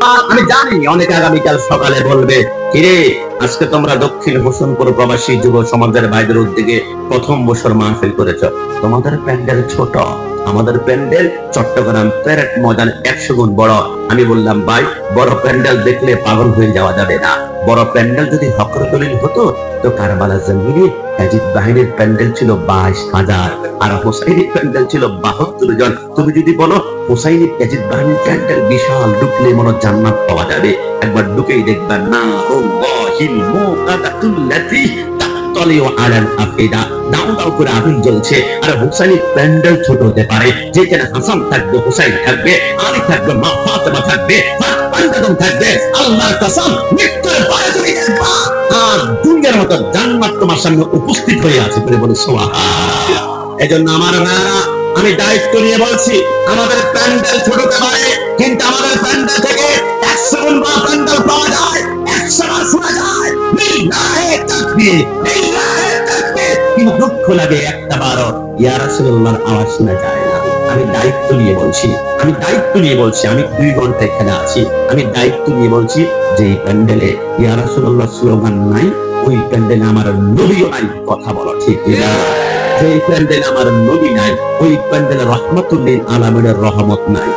আমি জানি অনেকে আগামীকাল সকালে বলবে, কিরে আজকে তোমরা দক্ষিণ হোসেনপুর প্রবাসী যুব সমাজের ভাইদের উদ্যোগে প্রথম বছর মাহফিল করেছ, তোমাদের প্যান্ডেল ছোট, আমাদের প্যান্ডেল চট্টগ্রাম প্যারেড ময়দান 100 গুণ বড়। আমি বললাম, ভাই বড় প্যান্ডেল দেখলে পাগল হয়ে যাওয়া যাবে না। বড় প্যান্ডেল যদি হকরতলিল হতো তো কারবালা জঙ্গিরে ইয়াজিদ বাহিনীর প্যান্ডেল ছিল 22,000 আর হোসাইনি প্যান্ডেল ছিল 72 জন। তুমি যদি বলো হোসাইনি ইয়াজিদ বাহিনীর প্যান্ডেল বিশাল, ঢুকলে মনে জান্নাত পাওয়া যাবে। একবার ঢুকেই দেখবেন না রুল্লাহিল মুকাদাতুল্লাতি তাতলিউ আলাল আফিদা, দাও দাও করে আগুন জ্বলছে। আর হোসাইনি প্যান্ডেল ছোট হতে পারে, যেখানে হাসান থাকবে, হোসাইন থাকবে, আলী থাকবে, মা ফাতেমা থাকবে, পাঞ্জাতন থাকবে। আল্লাহর কসম, মৃত্যুর পরে তুমি দেখবা আর দুনিয়ার মতো জান্নাত তোমার সামনে উপস্থিত হয়ে আছে বলে বলে সুবহানাল্লাহ। এজন্য আমার ভাইরা, আমি দায়িত্ব নিয়ে বলছি, আমাদের প্যান্ডেল ছোট হতে পারে, কিন্তু আমাদের প্যান্ডেল থেকে 100 গুণ বড় প্যান্ডেল পাওয়া যায়, 100 বার শোনা যায় লিল্লাহি তাকবীর, লিল্লাহি তাকবীর। কিন্তু দুঃখ লাগে একটা বারও ইয়া রাসূলুল্লাহর আওয়াজ শোনা যায় না। আমি দায়িত্ব নিয়ে বলছি, আমি দায়িত্ব নিয়ে বলছি, আমি 2 ঘন্টা এখানে আছি, আমি দায়িত্ব নিয়ে বলছি যে এই প্যান্ডেলে ইয়া রাসূলুল্লাহ স্লোগান নাই, ওই প্যান্ডেলে আমার নবীও নাই। কথা বলো ঠিক কিনা? যে প্যান্ডেল আমার নবী নাই, ওই প্যান্ডেলে রহমাতুল লিল আলামিনের রহমত নাই।